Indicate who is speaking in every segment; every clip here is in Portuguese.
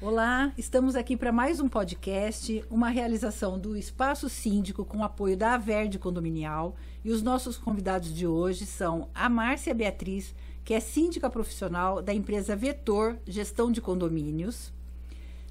Speaker 1: Olá, estamos aqui para mais um podcast, uma realização do Espaço Síndico com apoio da Averde Condominial. E os nossos convidados de hoje são a Márcia Beatriz, que é síndica profissional da empresa Vetor Gestão de Condomínios.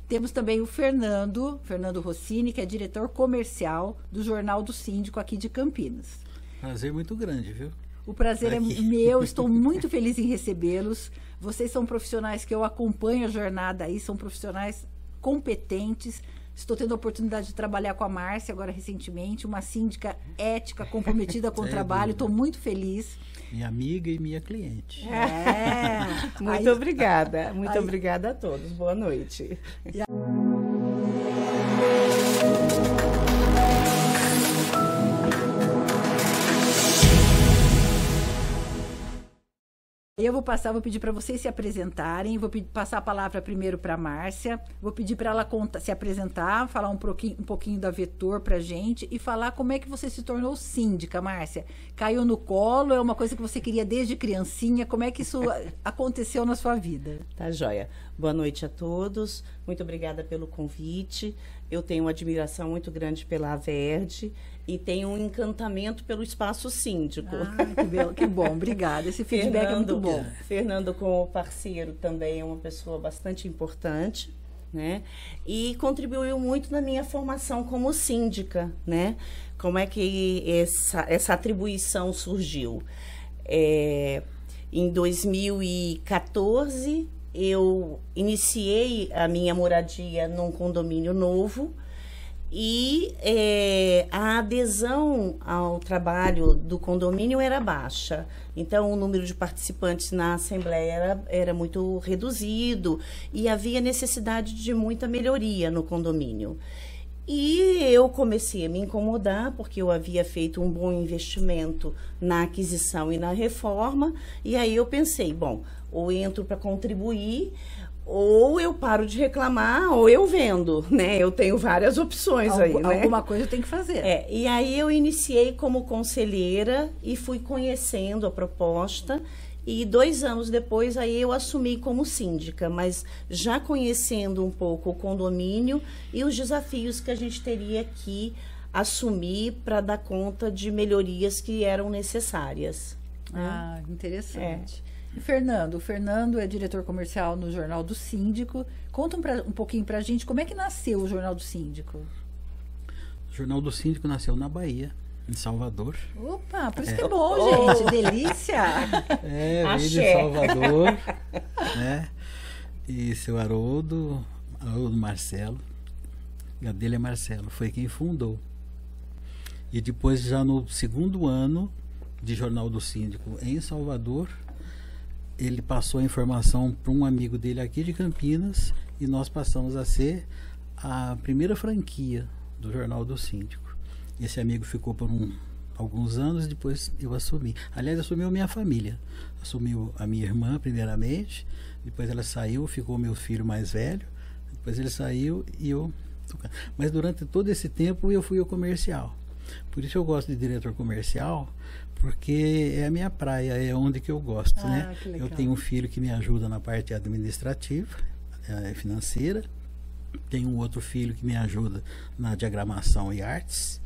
Speaker 1: Temos também o Fernando Rossini, que é diretor comercial do Jornal do Síndico aqui de Campinas.
Speaker 2: Prazer muito grande, viu?
Speaker 1: O prazer é meu, estou muito feliz em recebê-los. Vocês são profissionais que eu acompanho a jornada aí, são profissionais competentes. Estou tendo a oportunidade de trabalhar com a Márcia agora recentemente, uma síndica ética, comprometida com o trabalho. Estou muito feliz.
Speaker 2: Minha amiga e minha cliente.
Speaker 3: Muito obrigada. Muito obrigada a todos. Boa noite.
Speaker 1: Eu vou pedir para vocês se apresentarem, vou passar a palavra primeiro para a Márcia, vou pedir para ela se apresentar, falar um pouquinho da Vetor para a gente e falar como é que você se tornou síndica, Márcia. Caiu no colo, é uma coisa que você queria desde criancinha, como é que isso aconteceu na sua vida?
Speaker 3: Tá joia. Boa noite a todos, muito obrigada pelo convite. Eu tenho uma admiração muito grande pela Averde e tenho um encantamento pelo Espaço Síndico.
Speaker 1: Que bom, obrigada. Esse feedback é muito bom.
Speaker 3: Fernando, como parceiro, também é uma pessoa bastante importante, né? E contribuiu muito na minha formação como síndica, né? Como é que essa atribuição surgiu? Em 2014... eu iniciei a minha moradia num condomínio novo e a adesão ao trabalho do condomínio era baixa. Então, o número de participantes na Assembleia era muito reduzido e havia necessidade de muita melhoria no condomínio. E eu comecei a me incomodar, porque eu havia feito um bom investimento na aquisição e na reforma, e aí eu pensei, bom, ou entro para contribuir, ou eu paro de reclamar, ou eu vendo, né? Eu tenho várias opções aí, né?
Speaker 1: Alguma coisa eu tenho que fazer.
Speaker 3: E aí eu iniciei como conselheira e fui conhecendo a proposta, e 2 anos depois aí eu assumi como síndica, mas já conhecendo um pouco o condomínio e os desafios que a gente teria que assumir para dar conta de melhorias que eram necessárias.
Speaker 1: Interessante. E o Fernando é diretor comercial no Jornal do Síndico. Conta um pouquinho para a gente como é que nasceu o Jornal do Síndico.
Speaker 2: O Jornal do Síndico nasceu na Bahia, em Salvador.
Speaker 1: Opa, por isso que é bom, gente. Delícia!
Speaker 2: Veio de Salvador, né? E seu Haroldo Marcelo, a dele é Marcelo, foi quem fundou. E depois, já no 2º ano de Jornal do Síndico em Salvador, ele passou a informação para um amigo dele aqui de Campinas e nós passamos a ser a primeira franquia do Jornal do Síndico. Esse amigo ficou por alguns anos, depois eu assumi. Aliás, assumiu a minha família. Assumiu a minha irmã, primeiramente, depois ela saiu, ficou meu filho mais velho, depois ele saiu e eu... Mas durante todo esse tempo eu fui o comercial. Por isso eu gosto de diretor comercial, porque é a minha praia, é onde que eu gosto, né? Eu tenho um filho que me ajuda na parte administrativa, financeira, tenho um outro filho que me ajuda na diagramação e artes,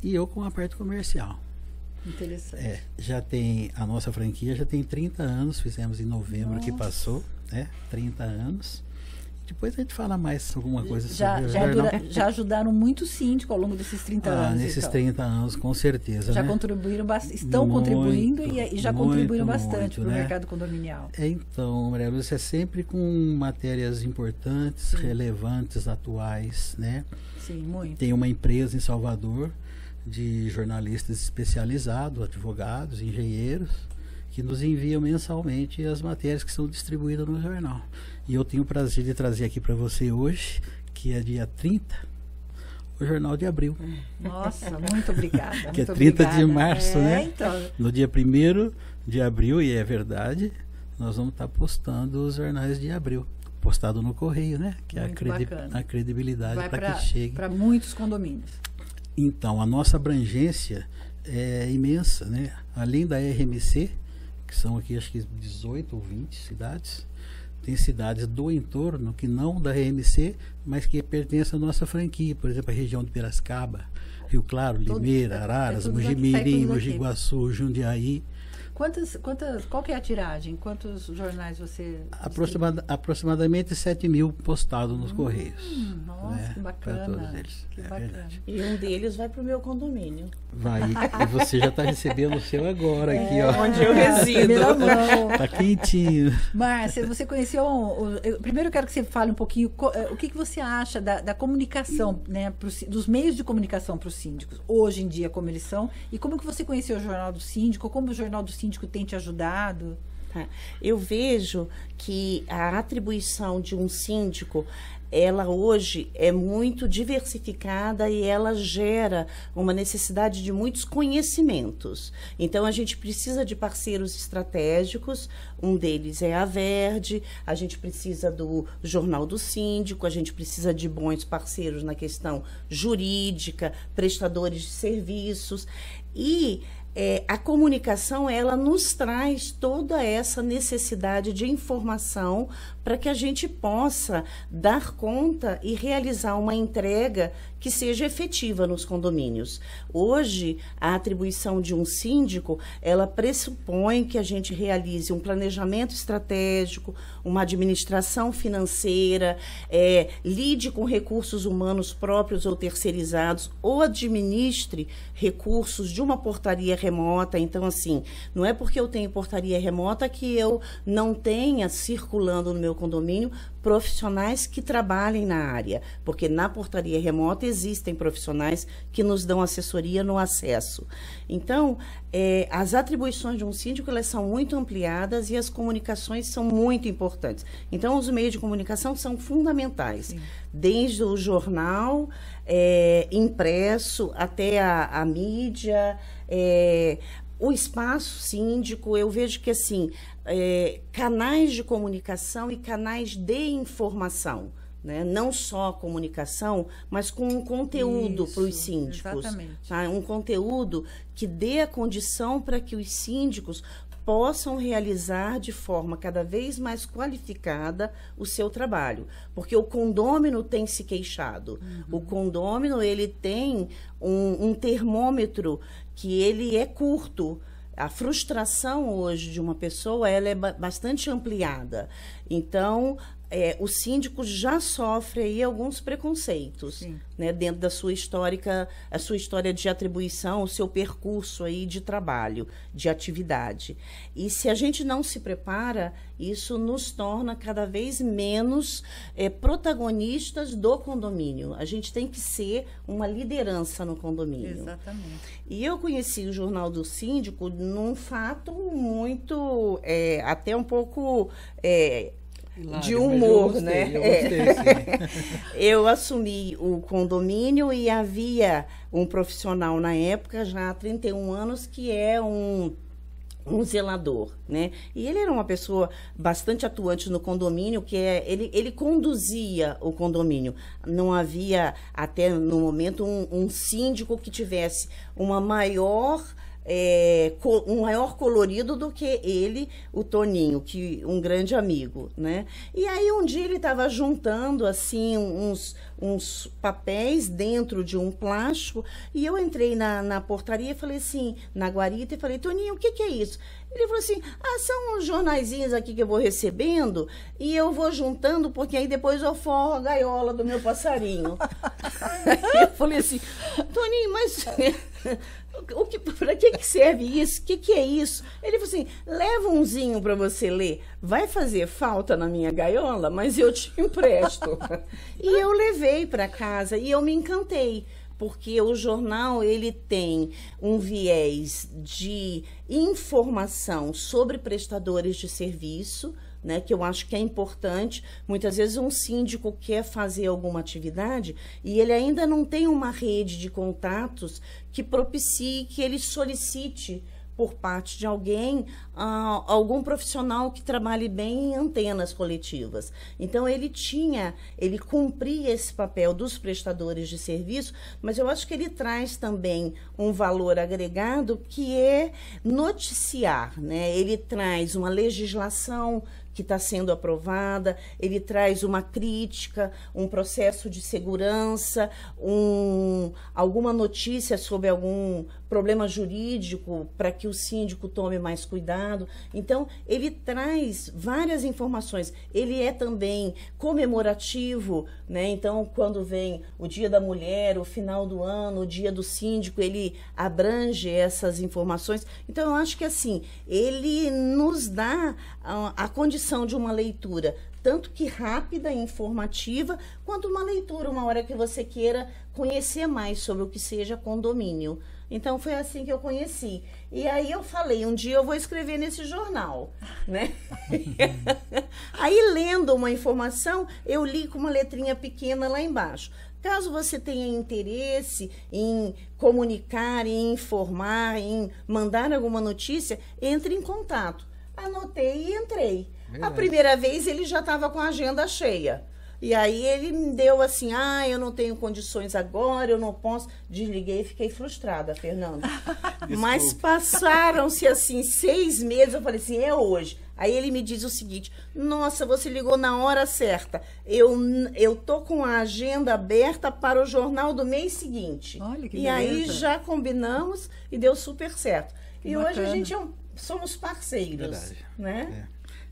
Speaker 2: e eu com a parte comercial.
Speaker 1: Interessante.
Speaker 2: A nossa franquia já tem 30 anos, fizemos em novembro que passou, 30 anos. Depois a gente fala mais alguma coisa sobre o jornal.
Speaker 1: Já ajudaram muito síndico ao longo desses 30 anos.
Speaker 2: Nesses 30 anos, com certeza.
Speaker 1: Já contribuíram bastante, estão contribuindo e já contribuíram bastante para o mercado condominial.
Speaker 2: Então, Maria Lúcia, é sempre com matérias importantes, relevantes, atuais, né?
Speaker 1: Sim, muito.
Speaker 2: Tem uma empresa em Salvador de jornalistas especializados, advogados, engenheiros, que nos enviam mensalmente as matérias que são distribuídas no jornal. E eu tenho o prazer de trazer aqui para você hoje, que é dia 30, o Jornal de Abril.
Speaker 1: Nossa, muito obrigada.
Speaker 2: Que é 30 de março, né? Então. No dia 1º de abril, e é verdade, nós vamos estar postando os jornais de abril. Postado no correio, né? Que é a credibilidade para que chegue.
Speaker 1: Para muitos condomínios.
Speaker 2: Então, a nossa abrangência é imensa, né? Além da RMC, que são aqui acho que 18 ou 20 cidades, tem cidades do entorno que não da RMC, mas que pertencem à nossa franquia. Por exemplo, a região de Piracicaba, Rio Claro, Limeira, Araras, Mojimirim, Mogi Guaçu, Jundiaí.
Speaker 1: Qual que é a tiragem? Quantos jornais você...
Speaker 2: Aproximadamente 7.000 postados nos Correios.
Speaker 1: Nossa, né? Que bacana.
Speaker 2: Para todos eles.
Speaker 1: Que bacana.
Speaker 2: Verdade.
Speaker 3: E um deles vai para o meu condomínio.
Speaker 2: Vai. E você já está recebendo o seu agora aqui, ó.
Speaker 3: Onde eu resido.
Speaker 2: Tá quentinho.
Speaker 1: Márcia, você conheceu... Primeiro eu quero que você fale um pouquinho o que você acha da comunicação, né, dos meios de comunicação para os síndicos, hoje em dia, como eles são, e como que você conheceu o Jornal do Síndico, como o Jornal do Síndico tem te ajudado?
Speaker 3: Eu vejo que a atribuição de um síndico, ela hoje é muito diversificada e ela gera uma necessidade de muitos conhecimentos. Então, a gente precisa de parceiros estratégicos, um deles é a Verde, a gente precisa do Jornal do Síndico, a gente precisa de bons parceiros na questão jurídica, prestadores de serviços e... a comunicação, ela nos traz toda essa necessidade de informação para que a gente possa dar conta e realizar uma entrega que seja efetiva nos condomínios. Hoje, a atribuição de um síndico, ela pressupõe que a gente realize um planejamento estratégico, uma administração financeira, lide com recursos humanos próprios ou terceirizados, ou administre recursos de uma portaria remota. Então, assim, não é porque eu tenho portaria remota que eu não tenha circulando no meu condomínio profissionais que trabalhem na área, porque na portaria remota existem profissionais que nos dão assessoria no acesso. Então, as atribuições de um síndico, elas são muito ampliadas e as comunicações são muito importantes. Então, os meios de comunicação são fundamentais, sim, desde o jornal impresso até a mídia, o espaço síndico. Eu vejo que, assim, canais de comunicação e canais de informação, né? Não só comunicação, mas com um conteúdo para os síndicos. Tá? Um conteúdo que dê a condição para que os síndicos possam realizar de forma cada vez mais qualificada o seu trabalho. Porque o condômino tem se queixado. O condômino, ele tem um termômetro que ele é curto. A frustração hoje de uma pessoa, ela é bastante ampliada. Então, o síndico já sofre aí alguns preconceitos, né, dentro da sua a sua história de atribuição, o seu percurso aí de trabalho, de atividade. E se a gente não se prepara, isso nos torna cada vez menos protagonistas do condomínio. A gente tem que ser uma liderança no condomínio.
Speaker 1: Exatamente.
Speaker 3: E eu conheci o Jornal do Síndico num fato muito, até um pouco... de humor, né?
Speaker 2: Eu gostei,
Speaker 3: eu assumi o condomínio e havia um profissional na época, já há 31 anos, que é um zelador, né? E ele era uma pessoa bastante atuante no condomínio, que ele conduzia o condomínio. Não havia, até no momento, um síndico que tivesse um maior colorido do que ele, o Toninho, um grande amigo, né? E aí um dia ele estava juntando assim uns papéis dentro de um plástico e eu entrei na portaria e falei assim, na guarita, e falei: Toninho, o que é isso? Ele falou assim: são uns jornaizinhos aqui que eu vou recebendo e eu vou juntando, porque aí depois eu forro a gaiola do meu passarinho. Eu falei assim: Toninho, mas para que serve isso? O que é isso? Ele falou assim: leva umzinho para você ler. Vai fazer falta na minha gaiola, mas eu te empresto. E eu levei para casa e eu me encantei. Porque o jornal, ele tem um viés de informação sobre prestadores de serviço, né, que eu acho que é importante. Muitas vezes um síndico quer fazer alguma atividade e ele ainda não tem uma rede de contatos que propicie que ele solicite por parte de alguém, algum profissional que trabalhe bem em antenas coletivas. Então, ele cumpria esse papel dos prestadores de serviço, mas eu acho que ele traz também um valor agregado que é noticiar, né? Ele traz uma legislação que está sendo aprovada, ele traz uma crítica, um processo de segurança, alguma notícia sobre algum problema jurídico para que o síndico tome mais cuidado. Então, ele traz várias informações. Ele é também comemorativo, né? Então, quando vem o Dia da Mulher, o final do ano, o Dia do Síndico, ele abrange essas informações. Então, eu acho que assim, ele nos dá a condição de uma leitura tanto que rápida e informativa, quanto uma leitura, uma hora que você queira conhecer mais sobre o que seja condomínio. Então, foi assim que eu conheci. E aí eu falei, um dia eu vou escrever nesse jornal, né? Aí, lendo uma informação, eu li com uma letrinha pequena lá embaixo. Caso você tenha interesse em comunicar, em informar, em mandar alguma notícia, entre em contato. Anotei e entrei. Verdade. A primeira vez ele já estava com a agenda cheia. E aí ele me deu assim, eu não tenho condições agora, eu não posso. Desliguei e fiquei frustrada, Fernanda. Mas passaram-se assim 6 meses, eu falei assim, é hoje. Aí ele me diz o seguinte, nossa, você ligou na hora certa. Eu tô com a agenda aberta para o jornal do mês seguinte.
Speaker 1: Olha que
Speaker 3: e
Speaker 1: beleza.
Speaker 3: Aí já combinamos e deu super certo.
Speaker 1: Que
Speaker 3: e
Speaker 1: bacana.
Speaker 3: hoje a gente somos parceiros.
Speaker 2: Verdade.
Speaker 3: Né?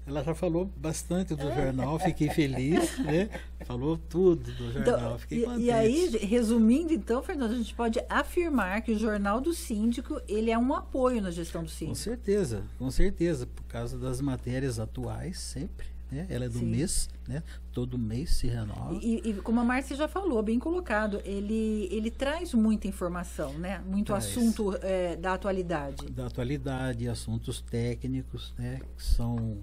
Speaker 2: Ela já falou bastante do jornal, fiquei feliz, né? Falou tudo do jornal,
Speaker 1: então,
Speaker 2: fiquei contente.
Speaker 1: E aí, resumindo então, Fernando, a gente pode afirmar que o Jornal do Síndico, ele é um apoio na gestão do síndico.
Speaker 2: Com certeza, por causa das matérias atuais, sempre, né? Ela é do mês, né? Todo mês se renova.
Speaker 1: E como a Márcia já falou, bem colocado, ele traz muita informação, né? Muito assunto da atualidade.
Speaker 2: Da atualidade, assuntos técnicos, né? Que são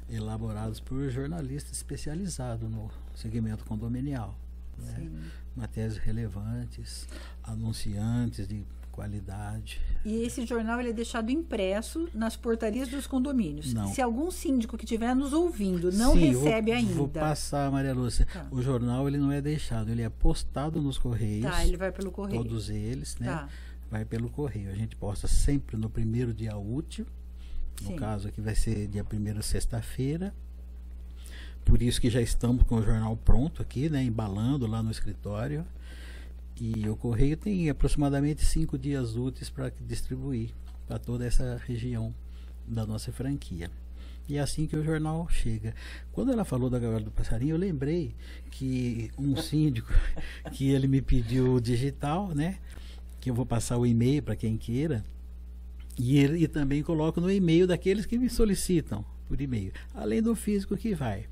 Speaker 2: elaborados por jornalistas especializados no segmento condominial, né? Matérias relevantes, anunciantes de qualidade.
Speaker 1: E esse jornal ele é deixado impresso nas portarias dos condomínios.
Speaker 2: Não.
Speaker 1: Se algum síndico que estiver nos ouvindo não recebe ainda...
Speaker 2: Vou passar, Maria Lúcia.
Speaker 1: Tá.
Speaker 2: O jornal ele não é deixado, ele é postado nos correios.
Speaker 1: Tá, ele vai pelo correio.
Speaker 2: Todos eles, né?
Speaker 1: Tá.
Speaker 2: Vai pelo correio. A gente posta sempre no primeiro dia útil. No caso aqui vai ser dia 1º, sexta-feira. Por isso que já estamos com o jornal pronto aqui, né? Embalando lá no escritório. E o correio tem aproximadamente 5 dias úteis para distribuir para toda essa região da nossa franquia. E é assim que o jornal chega. Quando ela falou da Gaiola do Passarinho, eu lembrei que um síndico que ele me pediu digital, né? Que eu vou passar o e-mail para quem queira. E também coloco no e-mail daqueles que me solicitam por e-mail, além do físico que vai.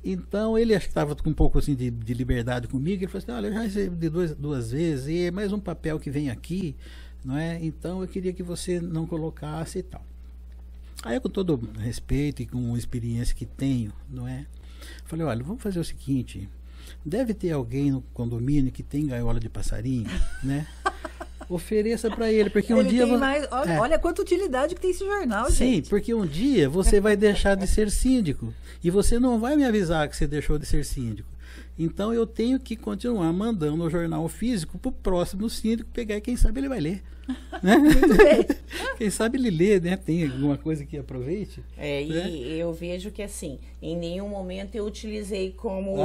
Speaker 2: Então ele estava com um pouco assim de liberdade comigo. Ele falou assim: olha, eu já recebi duas vezes e é mais um papel que vem aqui, não é? Então eu queria que você não colocasse e tal. Aí, com todo respeito e com a experiência que tenho, não é? Falei: olha, vamos fazer o seguinte: deve ter alguém no condomínio que tem gaiola de passarinho, né? Ofereça para ele, porque um dia...
Speaker 1: Olha quanta utilidade que tem esse jornal,
Speaker 2: Sim,
Speaker 1: gente.
Speaker 2: porque um dia você vai deixar de ser síndico e você não vai me avisar que você deixou de ser síndico. Então eu tenho que continuar mandando o jornal físico para o próximo síndico pegar e quem sabe ele vai ler. Né?
Speaker 1: Muito bem.
Speaker 2: Quem sabe ele lê, né? Tem alguma coisa que aproveite.
Speaker 3: Né? E eu vejo que assim, em nenhum momento eu utilizei como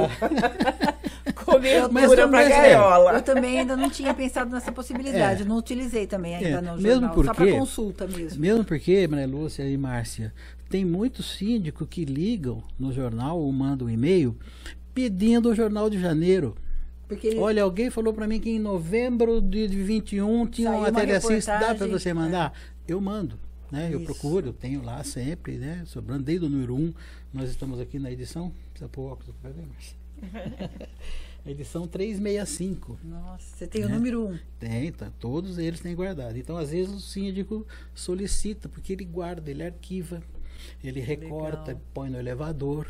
Speaker 3: cobertura para gaiola.
Speaker 1: Eu também ainda não tinha pensado nessa possibilidade. Não utilizei também ainda no
Speaker 2: mesmo
Speaker 1: jornal,
Speaker 2: porque,
Speaker 1: só para consulta mesmo.
Speaker 2: Mesmo porque, Maria Lúcia e Márcia, tem muitos síndicos que ligam no jornal ou mandam um e-mail pedindo o jornal de janeiro. Porque olha, alguém falou para mim que em novembro de 21 tinha uma matéria assim, dá para você mandar? Eu mando, né? Eu procuro, eu tenho lá sempre, né? Sobrando desde o número 1, nós estamos aqui na edição, precisa pôr óculos para ver, Márcia. Edição 365.
Speaker 1: Nossa, você tem o número 1.
Speaker 2: Tem, tá, todos eles têm guardado. Então, às vezes, o síndico solicita, porque ele guarda, ele arquiva, ele recorta, põe no elevador,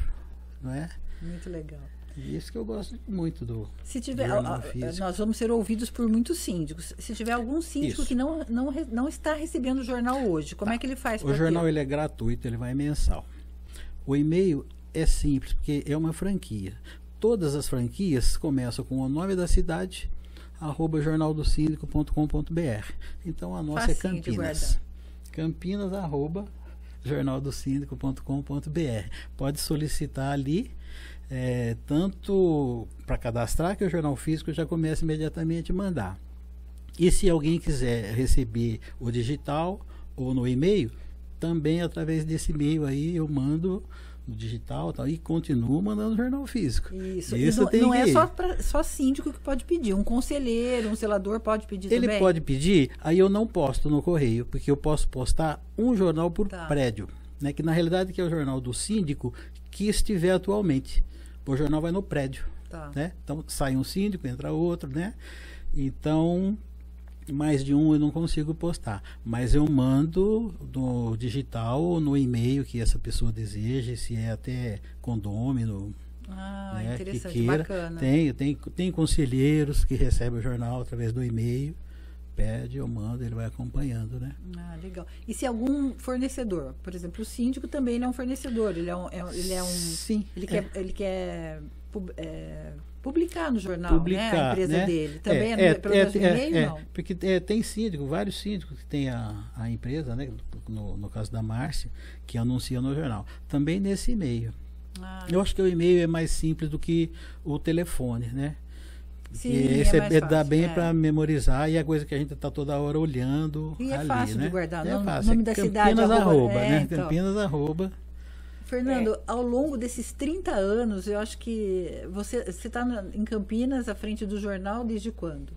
Speaker 2: não é?
Speaker 1: Muito legal.
Speaker 2: E isso que eu gosto muito do
Speaker 1: Se tiver,
Speaker 2: jornal físico.
Speaker 1: Nós vamos ser ouvidos por muitos síndicos. Se tiver algum síndico que não está recebendo o jornal hoje, como é que ele faz?
Speaker 2: O jornal ele é gratuito, ele vai mensal. O e-mail é simples, porque é uma franquia. Todas as franquias começam com o nome da cidade, @jornaldosíndico.com.br. Então a nossa
Speaker 1: facinho
Speaker 2: é Campinas. Campinas, jornaldosíndico.com.br. Pode solicitar ali, tanto para cadastrar, que o jornal físico já começa imediatamente a mandar. E se alguém quiser receber o digital ou no e-mail, também através desse e-mail aí eu mando no digital tal, e continuo mandando jornal físico.
Speaker 1: Isso não é só síndico que pode pedir, um conselheiro, um zelador pode pedir também?
Speaker 2: Ele pode pedir, aí eu não posto no correio, porque eu posso postar um jornal por prédio, né, que na realidade que é o jornal do síndico que estiver atualmente. O jornal vai no prédio, né? Então sai um síndico, entra outro, né? Então mais de um eu não consigo postar, mas eu mando no digital ou no e-mail que essa pessoa deseja, se é até condômino, né,
Speaker 1: interessante,
Speaker 2: que queira.
Speaker 1: Bacana.
Speaker 2: Tem conselheiros que recebem o jornal através do e-mail, pede, eu mando, ele vai acompanhando, né?
Speaker 1: Legal. E se algum fornecedor, por exemplo, o síndico também ele é um fornecedor,
Speaker 2: Sim,
Speaker 1: ele quer publicar no jornal, né? A empresa dele. Também pelo mesmo e-mail, não?
Speaker 2: Porque tem síndico, vários síndicos que tem a empresa, né? No caso da Márcia, que anuncia no jornal. Também nesse e-mail. Eu acho que o e-mail é mais simples do que o telefone, né?
Speaker 1: Sim,
Speaker 2: esse dá bem para memorizar, e é coisa que a gente está toda hora olhando.
Speaker 1: E é
Speaker 2: ali,
Speaker 1: fácil
Speaker 2: né?
Speaker 1: de guardar.
Speaker 2: É
Speaker 1: o
Speaker 2: fácil.
Speaker 1: nome da cidade,
Speaker 2: né?
Speaker 1: Então.
Speaker 2: Campinas @
Speaker 1: Fernando, ao longo desses 30 anos, eu acho que você está em Campinas, à frente do jornal, desde quando?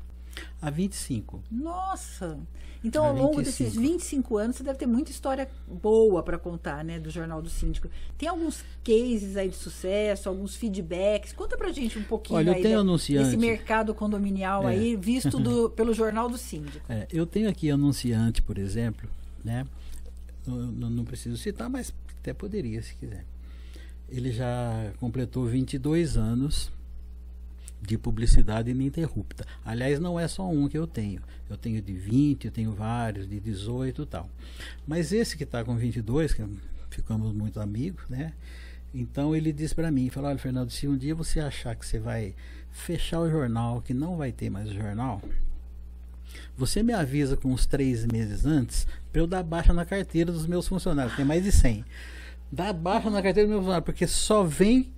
Speaker 2: Há 25.
Speaker 1: Nossa! Então, ao longo desses 25 anos, você deve ter muita história boa para contar, né, do Jornal do Síndico. Tem alguns cases aí de sucesso, alguns feedbacks. Conta pra gente um pouquinho.
Speaker 2: Olha, eu tenho anunciante.
Speaker 1: Desse mercado condominial aí, visto pelo Jornal do Síndico.
Speaker 2: Eu tenho aqui anunciante, por exemplo, né? Não preciso citar, mas até poderia, se quiser. Ele já completou 22 anos de publicidade ininterrupta. Aliás, não é só um que eu tenho. Eu tenho de 20, eu tenho vários, de 18 e tal. Mas esse que está com 22, que ficamos muito amigos, né? Então ele disse para mim, falou: olha, Fernando, se um dia você achar que você vai fechar o jornal, que não vai ter mais o jornal, você me avisa com uns 3 meses antes para eu dar baixa na carteira dos meus funcionários. Tem mais de 100. Dá baixa na carteira dos meus funcionários, porque só vem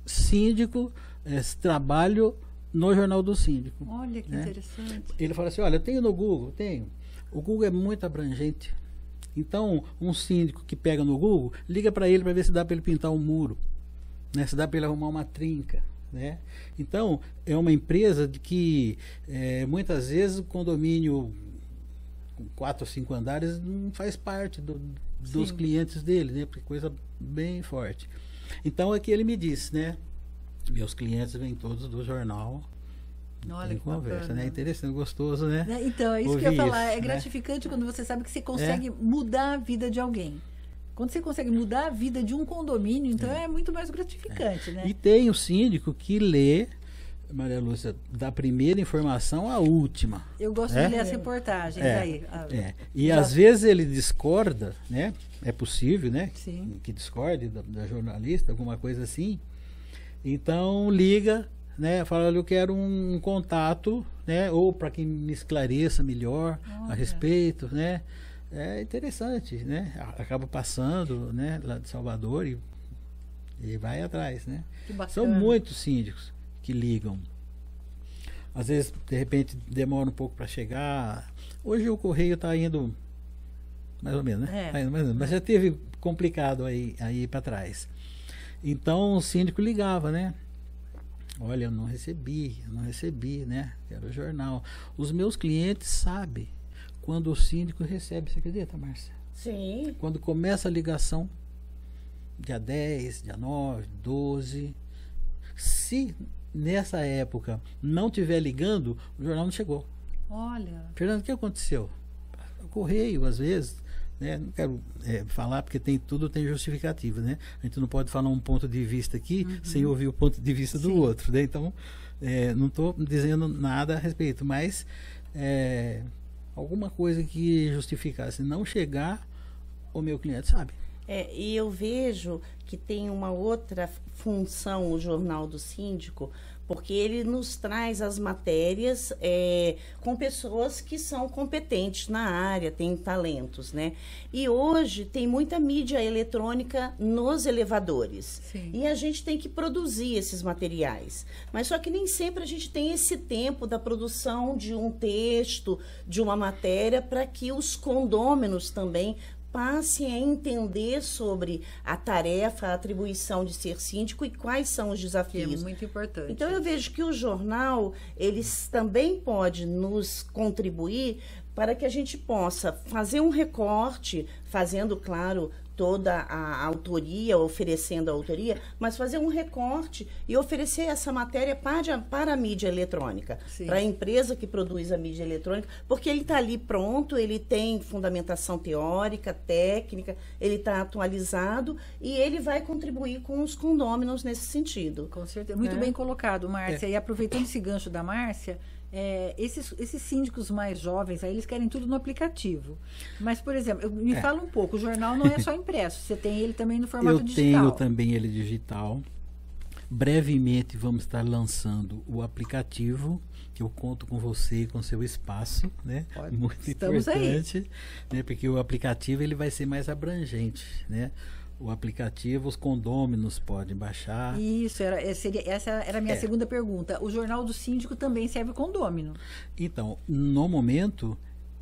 Speaker 2: síndico, esse trabalho no Jornal do Síndico.
Speaker 1: Olha que interessante.
Speaker 2: Ele fala assim: olha, eu tenho no Google, tenho. O Google é muito abrangente. Então, um síndico que pega no Google, liga para ele para ver se dá para ele pintar um muro, né? Se dá para ele arrumar uma trinca, né? Então, é uma empresa de que muitas vezes o condomínio com 4 ou 5 andares não faz parte dos clientes dele, né? Porque é coisa bem forte. Então, aqui ele me disse, né? Meus clientes vêm todos do jornal.
Speaker 1: Olha
Speaker 2: tem
Speaker 1: que
Speaker 2: conversa,
Speaker 1: bacana.
Speaker 2: né? Interessante, gostoso, né?
Speaker 1: Então, é isso
Speaker 2: Ouvir
Speaker 1: que eu ia falar. É
Speaker 2: né?
Speaker 1: gratificante quando você sabe que você consegue mudar a vida de alguém. Quando você consegue mudar a vida de um condomínio, então é muito mais gratificante, né?
Speaker 2: E tem o síndico que lê, Maria Lúcia, da primeira informação à última.
Speaker 1: Eu gosto de ler as reportagens aí.
Speaker 2: E às vezes ele discorda, né? É possível, né?
Speaker 1: Sim.
Speaker 2: Que discorde da jornalista, alguma coisa assim. Então liga, né? Fala: olha, eu quero um contato, né? Ou para que me esclareça melhor a respeito, né? É interessante, né? Acaba passando, né? Lá de Salvador e vai atrás, né?
Speaker 1: Que bacana.
Speaker 2: São muitos síndicos que ligam. Às vezes, de repente, demora um pouco para chegar. Hoje o correio está indo mais ou menos, né? Tá indo mais ou menos, mas já teve complicado aí para trás. Então o síndico ligava, né? Olha, eu não recebi, né? Quero o jornal. Os meus clientes sabem quando o síndico recebe, você acredita, Márcia?
Speaker 3: Sim.
Speaker 2: Quando começa a ligação, dia 10, dia 9, 12. Se nessa época não estiver ligando, o jornal não chegou.
Speaker 1: Olha.
Speaker 2: Fernando, o que aconteceu? O correio, às vezes, né? Não quero falar porque tudo tem justificativa, né? A gente não pode falar um ponto de vista aqui sem ouvir o ponto de vista do outro, né? Então, não estou dizendo nada a respeito, mas alguma coisa que justificasse não chegar, o meu cliente sabe.
Speaker 3: E eu vejo que tem uma outra função o Jornal do Síndico, porque ele nos traz as matérias com pessoas que são competentes na área, têm talentos, né? E hoje tem muita mídia eletrônica nos elevadores.
Speaker 1: Sim.
Speaker 3: E a gente tem que produzir esses materiais. Mas só que nem sempre a gente tem esse tempo da produção de um texto, de uma matéria, para que os condôminos também passem a entender sobre a tarefa, a atribuição de ser síndico e quais são os desafios.
Speaker 1: Que é muito importante.
Speaker 3: Então, eu vejo que o jornal, eles também pode nos contribuir para que a gente possa fazer um recorte, fazendo, claro, toda a autoria, oferecendo a autoria, mas fazer um recorte e oferecer essa matéria para a mídia eletrônica, para a empresa que produz a mídia eletrônica, porque ele está ali pronto, ele tem fundamentação teórica, técnica, ele está atualizado e ele vai contribuir com os condôminos nesse sentido.
Speaker 1: Com certeza. Muito bem colocado, Márcia. E aproveitando esse gancho da Márcia, esses síndicos mais jovens, aí eles querem tudo no aplicativo. Mas, por exemplo, me fala um pouco, o jornal não é só impresso, você tem ele também no formato digital.
Speaker 2: Eu tenho também ele digital. Brevemente vamos estar lançando o aplicativo, que eu conto com você e com seu espaço, né? Muito importante, né? Porque o aplicativo ele vai ser mais abrangente, né? O aplicativo, os condôminos podem baixar.
Speaker 1: Isso, essa era a minha segunda pergunta. O Jornal do Síndico também serve condômino?
Speaker 2: Então, no momento,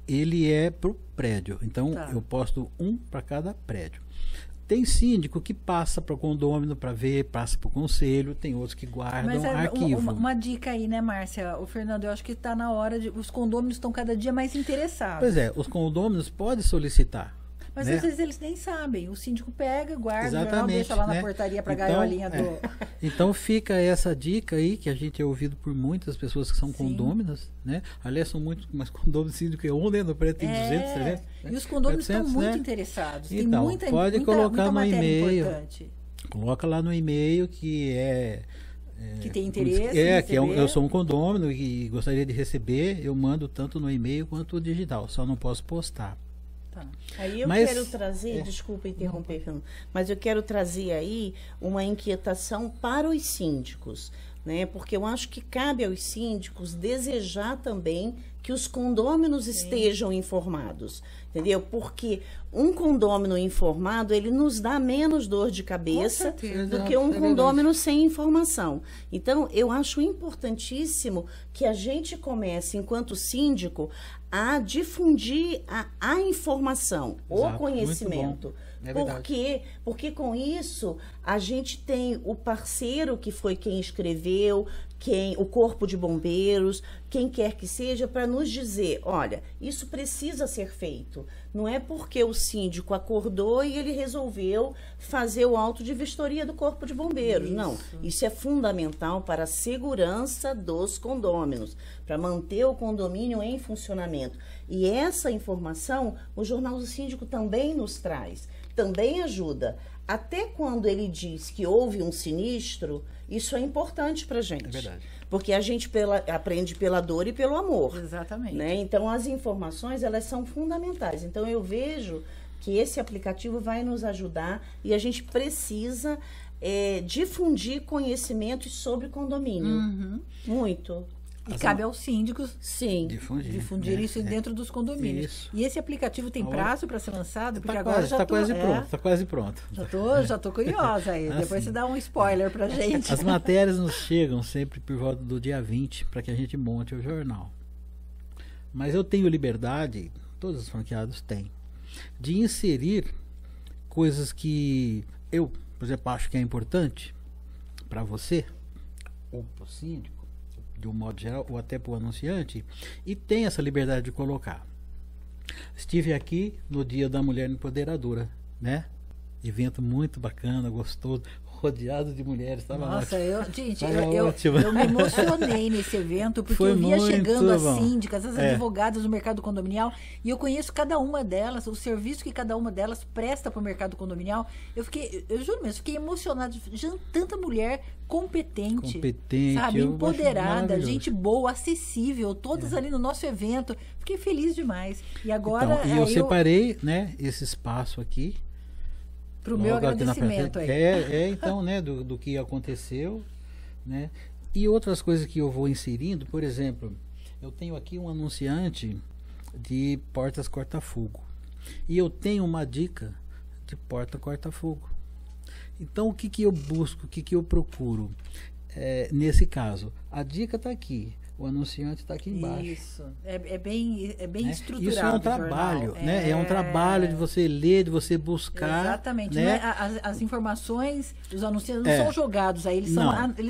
Speaker 2: ele é para o prédio. Então, eu posto um para cada prédio. Tem síndico que passa para o condômino para ver, passa para o conselho, tem outros que guardam arquivo.
Speaker 1: Uma dica aí, né, Márcia? O Fernando, eu acho que está na hora de... Os condôminos estão cada dia mais interessados.
Speaker 2: Pois é, os condôminos podem solicitar.
Speaker 1: Mas às vezes eles nem sabem. O síndico pega, guarda,
Speaker 2: exatamente,
Speaker 1: o jornal deixa lá na portaria para a gaiolinha do...
Speaker 2: Então fica essa dica aí, que a gente é ouvido por muitas pessoas que são condôminas, né? Aliás, são muito mais condôminos síndico que eu, né? No prédio tem 200, 300. Né?
Speaker 1: E os condôminos estão muito interessados.
Speaker 2: Então,
Speaker 1: tem
Speaker 2: pode colocar no e-mail.
Speaker 1: Importante.
Speaker 2: Coloca lá no e-mail que
Speaker 1: que tem interesse.
Speaker 2: Eu sou um condômino e gostaria de receber, eu mando tanto no e-mail quanto digital, só não posso postar.
Speaker 3: Aí eu quero trazer, desculpa interromper, Fernando, mas eu quero trazer aí uma inquietação para os síndicos, né? Porque eu acho que cabe aos síndicos desejar também que os condôminos estejam informados, entendeu? Porque um condômino informado, ele nos dá menos dor de cabeça do que um condômino sem informação. Então, eu acho importantíssimo que a gente comece, enquanto síndico, a difundir a informação, o conhecimento. Porque com isso a gente tem o parceiro que foi quem escreveu, o corpo de bombeiros, quem quer que seja, para nos dizer, olha, isso precisa ser feito. Não é porque o síndico acordou e ele resolveu fazer o auto de vistoria do corpo de bombeiros. Não, isso é fundamental para a segurança dos condôminos, para manter o condomínio em funcionamento. E essa informação, o Jornal do Síndico também nos traz, também ajuda. Até quando ele diz que houve um sinistro, isso é importante para a gente. É verdade. Porque a gente aprende pela dor e pelo amor.
Speaker 1: Exatamente.
Speaker 3: Né? Então, as informações, elas são fundamentais. Então, eu vejo que esse aplicativo vai nos ajudar e a gente precisa difundir conhecimentos sobre condomínio. Muito.
Speaker 1: E cabe aos síndicos
Speaker 2: difundir
Speaker 1: isso dentro dos condomínios.
Speaker 2: Isso.
Speaker 1: E esse aplicativo tem prazo para ser lançado? Porque
Speaker 2: está quase pronto.
Speaker 1: Já tô curiosa aí. Depois você dá um spoiler para gente.
Speaker 2: As matérias nos chegam sempre por volta do dia 20 para que a gente monte o jornal. Mas eu tenho liberdade, todos os franqueados têm, de inserir coisas que eu, por exemplo, acho que é importante para você ou para o síndico, de um modo geral, ou até para o anunciante, e tem essa liberdade de colocar. Estive aqui no Dia da Mulher Empoderadora, né? Evento muito bacana, gostoso, rodeado de mulheres.
Speaker 1: Nossa, eu me emocionei nesse evento, porque eu via chegando as síndicas, as advogadas do mercado condominial, e eu conheço cada uma delas, o serviço que cada uma delas presta para o mercado condominial. Eu juro mesmo, fiquei emocionada de tanta mulher competente, sabe, empoderada, gente boa, acessível, todas ali no nosso evento. Fiquei feliz demais. E agora
Speaker 2: eu separei, né, esse espaço aqui
Speaker 1: Para o meu agradecimento aí.
Speaker 2: Então, né, do que aconteceu, né? E outras coisas que eu vou inserindo, por exemplo, eu tenho aqui um anunciante de portas corta-fogo. E eu tenho uma dica de porta corta-fogo. Então, o que que eu busco, o que que eu procuro? Nesse caso, a dica está aqui. O anunciante está aqui embaixo.
Speaker 1: Isso. É bem estruturado.
Speaker 2: Isso é um trabalho, né? É um trabalho de você ler, de você buscar.
Speaker 1: Exatamente.
Speaker 2: Né?
Speaker 1: As informações, os anunciantes não são jogados aí, eles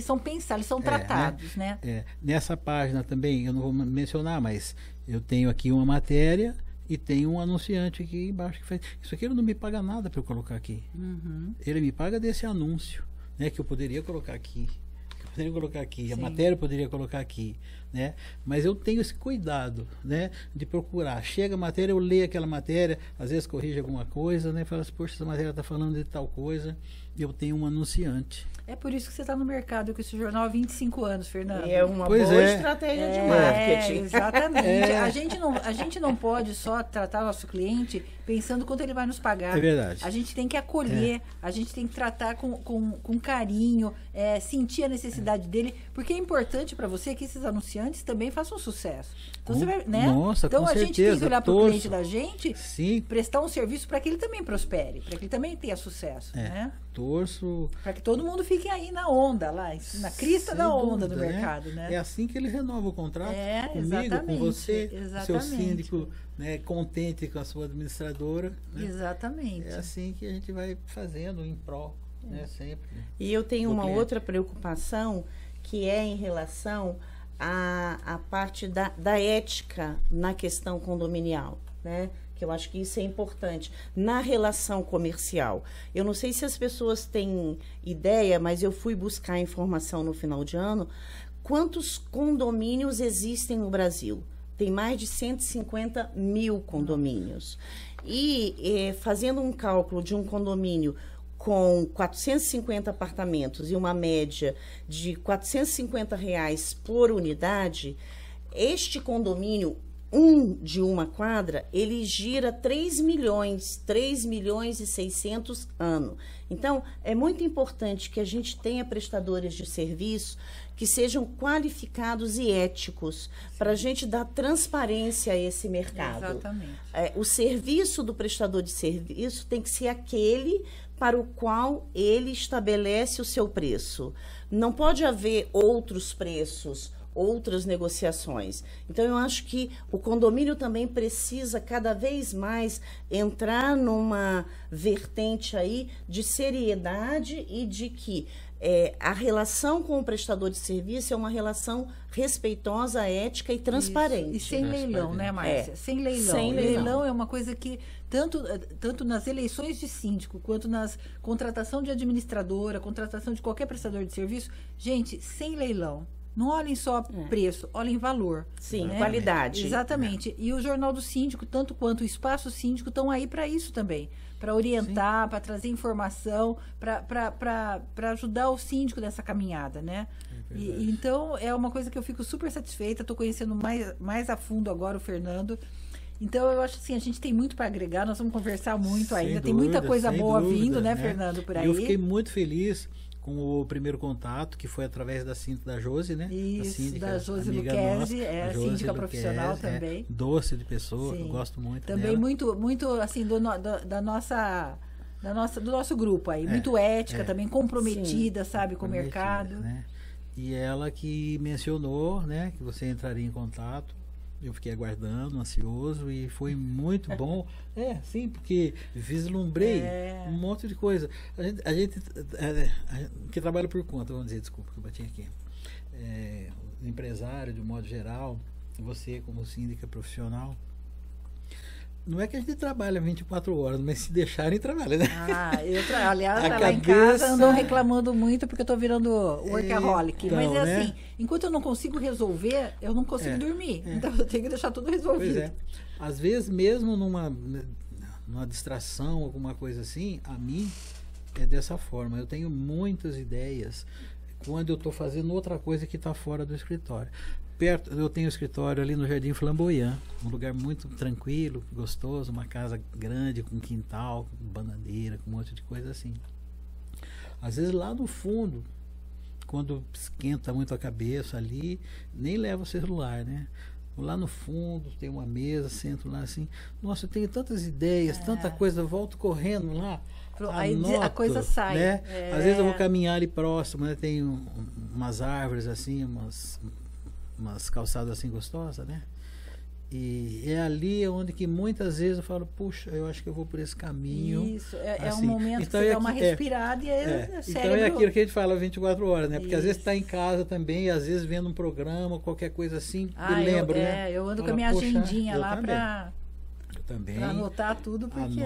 Speaker 1: são pensados, eles são tratados, né?
Speaker 2: Nessa página também, eu não vou mencionar, mas eu tenho aqui uma matéria e tem um anunciante aqui embaixo que faz. Isso aqui ele não me paga nada para eu colocar aqui.
Speaker 1: Uhum.
Speaker 2: Ele me paga desse anúncio, né? Que eu poderia colocar aqui. Poderia colocar aqui,
Speaker 1: Sim.
Speaker 2: a matéria eu poderia colocar aqui, né? Mas eu tenho esse cuidado, né? De procurar. Chega a matéria, eu leio aquela matéria, às vezes corrige alguma coisa, né? Fala assim, poxa, essa matéria está falando de tal coisa, eu tenho um anunciante.
Speaker 1: É por isso que você está no mercado com esse jornal há 25 anos, Fernando.
Speaker 3: É uma boa estratégia de marketing.
Speaker 1: Exatamente. A gente não pode só tratar o nosso cliente pensando quanto ele vai nos pagar.
Speaker 2: É verdade.
Speaker 1: A gente tem que acolher, a gente tem que tratar com carinho, sentir a necessidade dele, porque é importante para você que esses anunciantes também façam sucesso. Então, você vai, né?
Speaker 2: Nossa,
Speaker 1: então
Speaker 2: com
Speaker 1: a
Speaker 2: certeza,
Speaker 1: gente tem que olhar para o cliente da gente,
Speaker 2: sim,
Speaker 1: prestar um serviço para que ele também prospere, para que ele também tenha sucesso. Né?
Speaker 2: Torço.
Speaker 1: Para que todo mundo fique aí na onda, lá, na crista da onda do
Speaker 2: né?
Speaker 1: mercado, né?
Speaker 2: É assim que ele renova o contrato comigo, com você, seu síndico, né, contente com a sua administradora. Né?
Speaker 1: Exatamente.
Speaker 2: É assim que a gente vai fazendo em prol, né, sempre.
Speaker 3: E eu tenho uma outra preocupação, que é em relação à parte da ética na questão condominial, né? Que eu acho que isso é importante na relação comercial. Eu não sei se as pessoas têm ideia, mas eu fui buscar informação no final de ano. Quantos condomínios existem no Brasil? Tem mais de 150 mil condomínios. E fazendo um cálculo de um condomínio com 450 apartamentos e uma média de R$ 450 por unidade, este condomínio de uma quadra, ele gira 3 milhões e 600 ano. Então, é muito importante que a gente tenha prestadores de serviço que sejam qualificados e éticos, para a gente dar transparência a esse mercado.
Speaker 1: Exatamente.
Speaker 3: O serviço do prestador de serviço tem que ser aquele para o qual ele estabelece o seu preço. Não pode haver outros preços, outras negociações. Então, eu acho que o condomínio também precisa cada vez mais entrar numa vertente aí de seriedade e de que a relação com o prestador de serviço é uma relação respeitosa, ética e transparente.
Speaker 1: Isso. E sem leilão, né, Márcia? Sem leilão. Leilão é uma coisa que, tanto nas eleições de síndico, quanto nas contratação de administradora, contratação de qualquer prestador de serviço, gente, sem leilão. Não olhem só preço, olhem valor.
Speaker 3: Sim,
Speaker 1: né?
Speaker 3: qualidade.
Speaker 1: Exatamente. E o Jornal do Síndico, tanto quanto o Espaço Síndico, estão aí para isso também. Para orientar, para trazer informação, para ajudar o síndico nessa caminhada, né? Então, é uma coisa que eu fico super satisfeita. Estou conhecendo mais a fundo agora o Fernando. Então, eu acho assim, a gente tem muito para agregar. Nós vamos conversar muito ainda. Tem muita coisa boa vindo, né, Fernando, por aí.
Speaker 2: Eu fiquei muito feliz com o primeiro contato, que foi através da Josi, né?
Speaker 1: Isso, da Josi Luquezzi, síndica profissional também.
Speaker 2: Doce de pessoa, eu gosto muito
Speaker 1: também
Speaker 2: dela.
Speaker 1: muito assim, do nosso grupo aí, muito ética também, comprometida, sabe, com o mercado.
Speaker 2: Né? E ela que mencionou, né, que você entraria em contato. Eu fiquei aguardando, ansioso, e foi muito bom. Sim, porque vislumbrei um monte de coisa. A gente que trabalha por conta, vamos dizer, desculpa que eu bati aqui. Empresário, de um modo geral, você como síndica profissional, não é que a gente trabalha 24 horas, mas se deixarem, trabalha, né?
Speaker 1: Aliás, lá em casa andam reclamando muito porque eu tô virando workaholic.
Speaker 2: Então,
Speaker 1: mas assim, enquanto eu não consigo resolver, eu não consigo dormir. Então eu tenho que deixar tudo resolvido.
Speaker 2: Pois é. Às vezes, mesmo numa distração, alguma coisa assim, a mim é dessa forma. Eu tenho muitas ideias. quando eu estou fazendo outra coisa que está fora do escritório. Perto, eu tenho um escritório ali no Jardim Flamboyant, um lugar muito tranquilo, gostoso, uma casa grande, com quintal, com bananeira, com um monte de coisa assim. Às vezes lá no fundo, quando esquenta muito a cabeça ali, nem leva o celular, né? Lá no fundo tem uma mesa, sento lá assim, nossa, eu tenho tantas ideias, tanta coisa, volto correndo lá,
Speaker 1: aí
Speaker 2: anoto,
Speaker 1: a coisa sai.
Speaker 2: Né? Às vezes eu vou caminhar ali próximo, né? Tem umas árvores assim, umas calçadas assim gostosas, né? E é ali onde que muitas vezes eu falo, puxa, eu acho que eu vou por esse caminho.
Speaker 1: Isso, é
Speaker 2: assim.
Speaker 1: um momento
Speaker 2: então
Speaker 1: que você dá uma respirada e
Speaker 2: Então
Speaker 1: cérebro...
Speaker 2: é aquilo que a gente fala 24 horas, né? Porque
Speaker 1: Isso.
Speaker 2: às vezes está em casa também, e às vezes vendo um programa, qualquer coisa assim, eu lembro, né?
Speaker 1: Eu ando
Speaker 2: Fala,
Speaker 1: com a minha
Speaker 2: poxa,
Speaker 1: agendinha
Speaker 2: eu
Speaker 1: lá
Speaker 2: também.
Speaker 1: para
Speaker 2: Também
Speaker 1: anotar tudo, porque...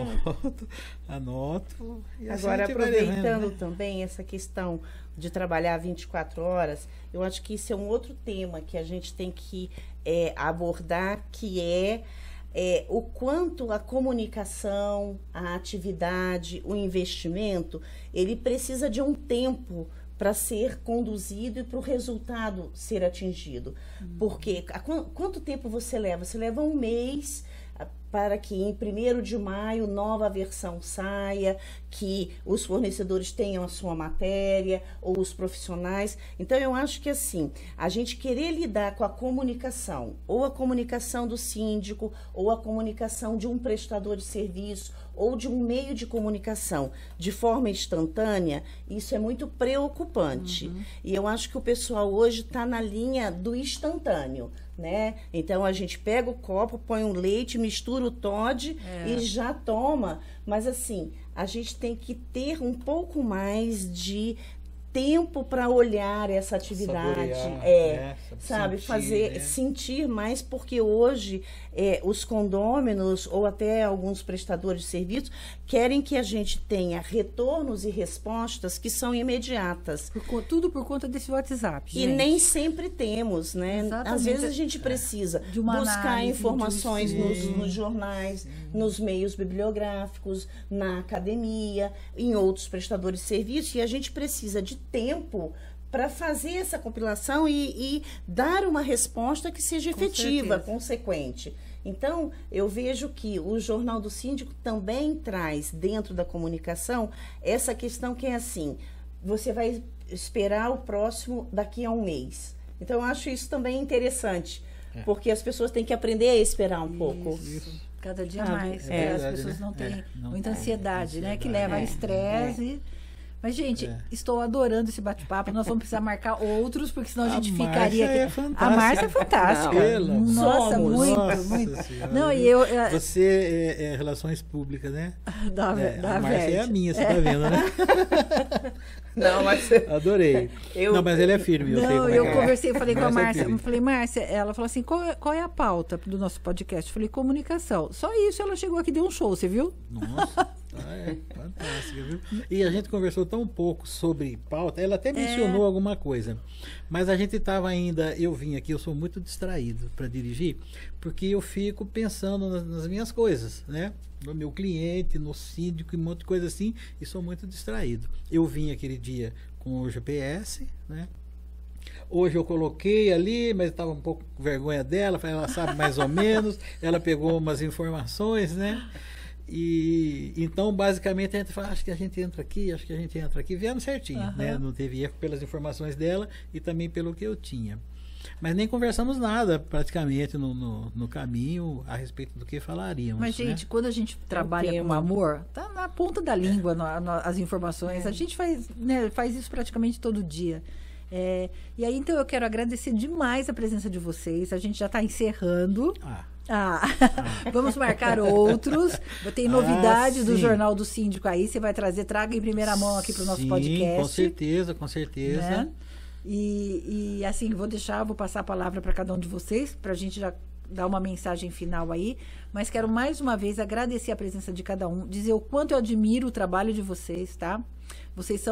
Speaker 2: anoto. E assim
Speaker 3: Agora,
Speaker 2: a gente vai
Speaker 3: aproveitando
Speaker 2: levando, né?
Speaker 3: também essa questão de trabalhar 24 horas, eu acho que isso é um outro tema que a gente tem que abordar, que é o quanto a comunicação, a atividade, o investimento, ele precisa de um tempo para ser conduzido e para o resultado ser atingido. Porque quanto tempo você leva? Você leva um mês para que em 1º de maio nova versão saia, que os fornecedores tenham a sua matéria, ou os profissionais. Então, eu acho que assim, a gente querer lidar com a comunicação, ou a comunicação do síndico, ou a comunicação de um prestador de serviço, ou de um meio de comunicação de forma instantânea, isso é muito preocupante. E eu acho que o pessoal hoje está na linha do instantâneo, né? Então a gente pega o copo, põe um leite, mistura o Toddy e já toma. Mas assim, a gente tem que ter um pouco mais de tempo para olhar essa atividade, sabe, fazer, sentir mais, porque hoje os condôminos ou até alguns prestadores de serviço querem que a gente tenha retornos e respostas que são imediatas.
Speaker 1: Tudo por conta desse WhatsApp, gente.
Speaker 3: E nem sempre temos, né?
Speaker 1: Exatamente.
Speaker 3: Às vezes a gente precisa
Speaker 1: de uma
Speaker 3: buscar
Speaker 1: análise,
Speaker 3: informações nos jornais, nos meios bibliográficos, na academia, em outros prestadores de serviço, e a gente precisa de tempo para fazer essa compilação e dar uma resposta que seja efetiva, consequente. Então, eu vejo que o Jornal do Síndico também traz, dentro da comunicação, essa questão que é assim, você vai esperar o próximo daqui a um mês. Então, eu acho isso também interessante, porque as pessoas têm que aprender a esperar um pouco.
Speaker 1: Isso. Cada dia mais.
Speaker 2: Verdade,
Speaker 1: as pessoas não têm muita ansiedade, né? Que
Speaker 2: ansiedade.
Speaker 1: leva a estresse. Mas, gente, estou adorando esse bate-papo. Nós vamos precisar marcar outros, porque senão a gente ficaria aqui.
Speaker 2: É fantástica.
Speaker 1: A Márcia é fantástica.
Speaker 2: Não,
Speaker 1: nossa, muito.
Speaker 2: Senhora.
Speaker 1: Não, e eu.
Speaker 2: Você é relações públicas, né?
Speaker 1: Da
Speaker 2: a Márcia é a minha, você tá vendo, né?
Speaker 3: Não, mas
Speaker 2: adorei. Não, mas ele é firme.
Speaker 1: Eu conversei, falei com a Márcia. Eu falei, Márcia, ela falou assim: qual é a pauta do nosso podcast? Eu falei, comunicação. Só isso, ela chegou aqui e deu um show, você viu?
Speaker 2: Nossa. Fantástica, viu? E a gente conversou tão pouco sobre pauta, ela até mencionou alguma coisa, mas a gente estava ainda, eu vim aqui, eu sou muito distraído para dirigir, porque eu fico pensando nas minhas coisas, né? No meu cliente, no síndico e um monte de coisa assim, e sou muito distraído. Eu vim aquele dia com o GPS, né? Hoje eu coloquei ali, mas estava um pouco com vergonha dela, ela sabe mais ou menos, ela pegou umas informações, né? E então basicamente a gente fala, acho que a gente entra aqui, vieram certinho, né? Não teve erro pelas informações dela e também pelo que eu tinha. Mas nem conversamos nada praticamente no caminho a respeito do que falaríamos.
Speaker 1: Mas, gente, quando a gente trabalha com amor, tá na ponta da língua as informações. A gente faz isso praticamente todo dia. E aí, então, eu quero agradecer demais a presença de vocês. A gente já está encerrando. Vamos marcar outros. Tem novidade do Jornal do Síndico aí. Você vai traga em primeira mão aqui para o nosso podcast.
Speaker 2: Com certeza.
Speaker 1: Né? E assim, vou passar a palavra para cada um de vocês, para a gente já dar uma mensagem final aí. Mas quero mais uma vez agradecer a presença de cada um, dizer o quanto eu admiro o trabalho de vocês, tá? Vocês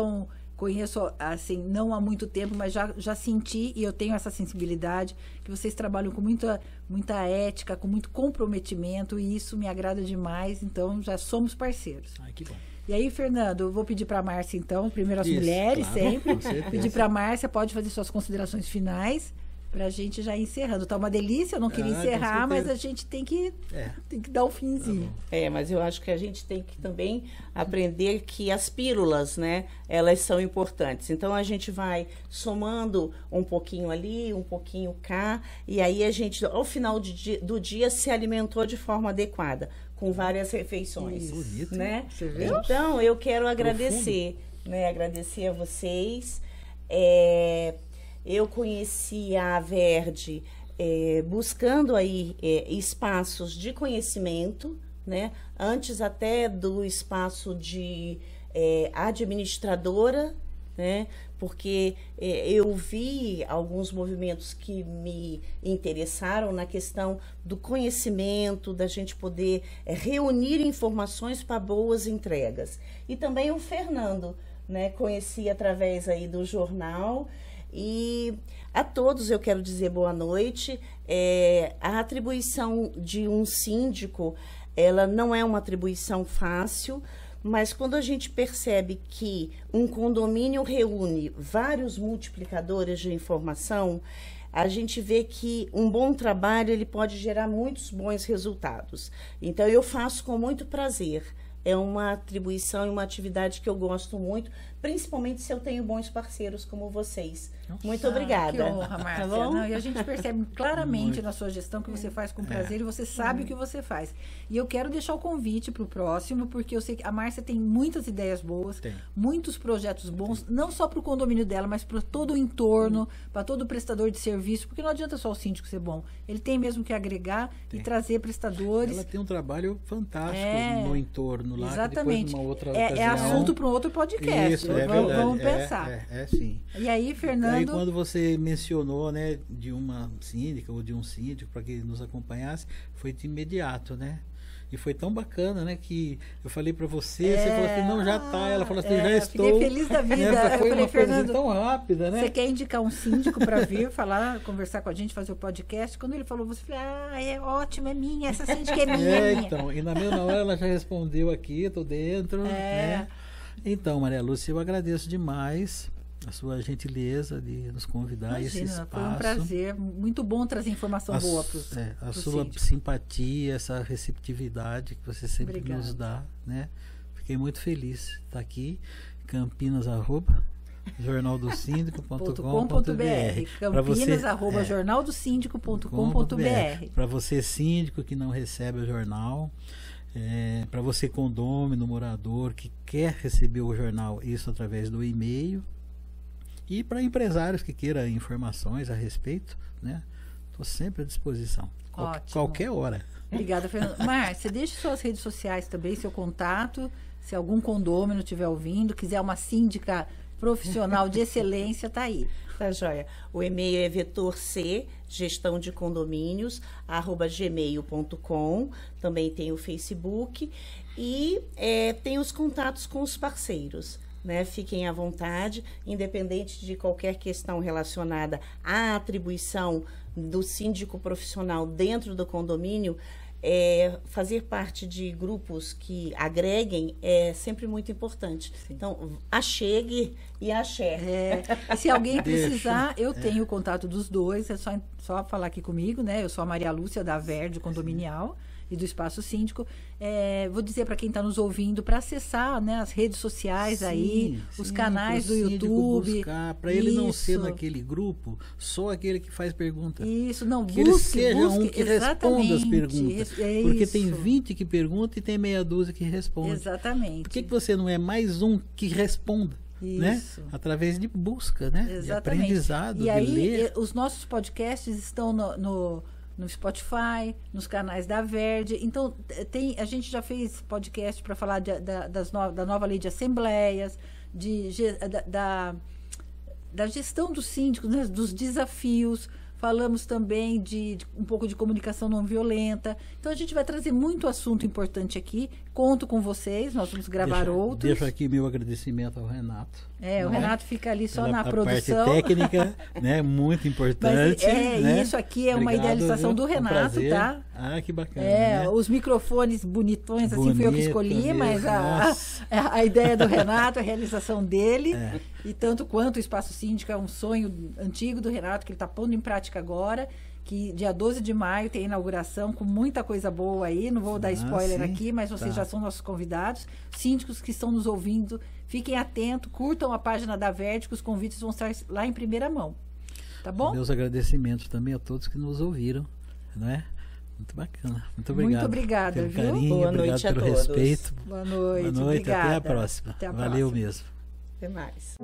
Speaker 1: conheço assim, não há muito tempo, mas já senti, e eu tenho essa sensibilidade, que vocês trabalham com muita ética, com muito comprometimento, e isso me agrada demais, então já somos parceiros.
Speaker 2: Ai, que bom.
Speaker 1: E aí, Fernando, eu vou pedir para a Márcia, então, primeiro as mulheres,
Speaker 2: claro,
Speaker 1: sempre.
Speaker 2: com certeza.
Speaker 1: Pedir para a Márcia, pode fazer suas considerações finais, para a gente já ir encerrando. Tá uma delícia, eu não queria encerrar, mas a gente tem que dar o finzinho.
Speaker 3: Mas eu acho que a gente tem que também aprender que as pílulas, né, elas são importantes. Então, a gente vai somando um pouquinho ali, um pouquinho cá, e aí a gente, ao final do dia, se alimentou de forma adequada, com várias refeições.
Speaker 2: Bonito,
Speaker 3: né?
Speaker 1: Você viu?
Speaker 3: Então, eu quero agradecer, né, agradecer a vocês. Eu conheci a Verde buscando aí espaços de conhecimento, né? Antes até do espaço de administradora, né? Porque eu vi alguns movimentos que me interessaram na questão do conhecimento, da gente poder reunir informações para boas entregas. E também o Fernando, né? Conheci através aí do jornal. E a todos eu quero dizer boa noite. A atribuição de um síndico, ela não é uma atribuição fácil, mas quando a gente percebe que um condomínio reúne vários multiplicadores de informação, a gente vê que um bom trabalho ele pode gerar muitos bons resultados. Então, eu faço com muito prazer. É uma atribuição e uma atividade que eu gosto muito, principalmente se eu tenho bons parceiros como vocês.
Speaker 2: Nossa,
Speaker 3: muito obrigada.
Speaker 1: Que honra, Márcia.
Speaker 3: Tá bom?
Speaker 1: E a gente percebe claramente na sua gestão que você faz com prazer e você sabe o que você faz. E eu quero deixar o convite para o próximo, porque eu sei que a Márcia tem muitas ideias boas, muitos projetos bons, não só para o condomínio dela, mas para todo o entorno, para todo o prestador de serviço, porque não adianta só o síndico ser bom. Ele tem mesmo que agregar e trazer prestadores.
Speaker 2: Ela tem um trabalho fantástico no entorno lá.
Speaker 1: Exatamente.
Speaker 2: Uma outra
Speaker 1: é assunto para um outro podcast.
Speaker 2: Isso, verdade.
Speaker 1: Vamos pensar.
Speaker 2: Sim.
Speaker 1: E aí, Fernando...
Speaker 2: Aí quando você mencionou, né, de uma síndica ou de um síndico para que nos acompanhasse, foi de imediato, né? E foi tão bacana, né, que eu falei para você, você falou assim, não, já tá. Ela falou assim, já estou.
Speaker 1: Fiquei feliz da vida.
Speaker 2: Foi
Speaker 1: eu falei,
Speaker 2: uma
Speaker 1: Fernando,
Speaker 2: coisa tão rápida, né?
Speaker 1: Você quer indicar um síndico para vir falar, conversar com a gente, fazer o podcast? Quando ele falou, você falou, é ótimo, é minha, essa síndica é minha.
Speaker 2: Então, e na mesma hora ela já respondeu aqui, tô dentro, né? Então, Maria Lúcia, eu agradeço demais a sua gentileza de nos convidar a esse espaço.
Speaker 1: Foi um prazer, muito bom trazer informação boa para os
Speaker 2: a sua simpatia, essa receptividade que você sempre nos dá, né? Fiquei muito feliz de estar aqui. Campinas, jornaldosíndico.com.br
Speaker 1: Campinas, jornaldosíndico.com.br
Speaker 2: Para você, síndico, que não recebe o jornal, para você, condômino, morador, que quer receber o jornal, isso através do e-mail. E para empresários que queiram informações a respeito, né? Estou sempre à disposição. Qualquer hora.
Speaker 1: Obrigada, Fernando. Márcia, deixe suas redes sociais também, seu contato. Se algum condômino estiver ouvindo, quiser uma síndica profissional de excelência, tá aí.
Speaker 3: Tá joia. O e-mail é vetorc, gestão de condomínios, @gmail.com. Também tem o Facebook e tem os contatos com os parceiros. Né? Fiquem à vontade, independente de qualquer questão relacionada à atribuição do síndico profissional dentro do condomínio, fazer parte de grupos que agreguem é sempre muito importante. Sim. Então, achegue e axé.
Speaker 1: Se alguém precisar, eu tenho o contato dos dois, é só falar aqui comigo, né? Eu sou a Maria Lúcia da Verde Condominial e do Espaço Síndico. Vou dizer para quem está nos ouvindo para acessar, né, as redes sociais os canais do YouTube.
Speaker 2: Para ele não ser naquele grupo só aquele que faz pergunta.
Speaker 1: Isso, não,
Speaker 2: que ele seja um que responda as perguntas. Porque tem 20 que perguntam e tem meia dúzia que responde.
Speaker 1: Exatamente.
Speaker 2: Por que você não é mais um que responda? Né? Através de busca, né? De aprendizado,
Speaker 1: e aí,
Speaker 2: ler.
Speaker 1: Os nossos podcasts estão no Spotify, nos canais da Verde. Então, a gente já fez podcast para falar da nova lei de assembleias, da gestão dos síndicos, né, dos desafios. Falamos também de um pouco de comunicação não violenta. Então, a gente vai trazer muito assunto importante aqui. Conto com vocês, nós vamos gravar outros.
Speaker 2: Deixo aqui meu agradecimento ao Renato.
Speaker 1: O Renato fica ali só na produção.
Speaker 2: A parte técnica, né, muito importante.
Speaker 1: Mas,
Speaker 2: né?
Speaker 1: Isso aqui é uma idealização do Renato, tá?
Speaker 2: Ah, que bacana.
Speaker 1: Né? Os microfones bonitões, assim, fui eu que escolhi, mesmo. Mas a ideia do Renato, a realização dele, e tanto quanto o Espaço Síndico é um sonho antigo do Renato, que ele está pondo em prática agora, que dia 12 de maio tem a inauguração com muita coisa boa aí, não vou dar spoiler aqui, mas vocês já são nossos convidados. Síndicos que estão nos ouvindo, fiquem atentos, curtam a página da Verde, que os convites vão estar lá em primeira mão. Tá bom?
Speaker 2: Meus agradecimentos também a todos que nos ouviram, não é? Muito bacana. Muito obrigado.
Speaker 1: Muito obrigada,
Speaker 2: pelo
Speaker 1: viu?
Speaker 2: carinho,
Speaker 3: Boa
Speaker 2: obrigado
Speaker 3: noite
Speaker 2: pelo
Speaker 3: a todos.
Speaker 2: respeito.
Speaker 1: Boa noite.
Speaker 2: Boa noite,
Speaker 1: Obrigada.
Speaker 2: até a próxima.
Speaker 1: Até a
Speaker 2: Valeu
Speaker 1: próxima.
Speaker 2: mesmo.
Speaker 3: Até mais.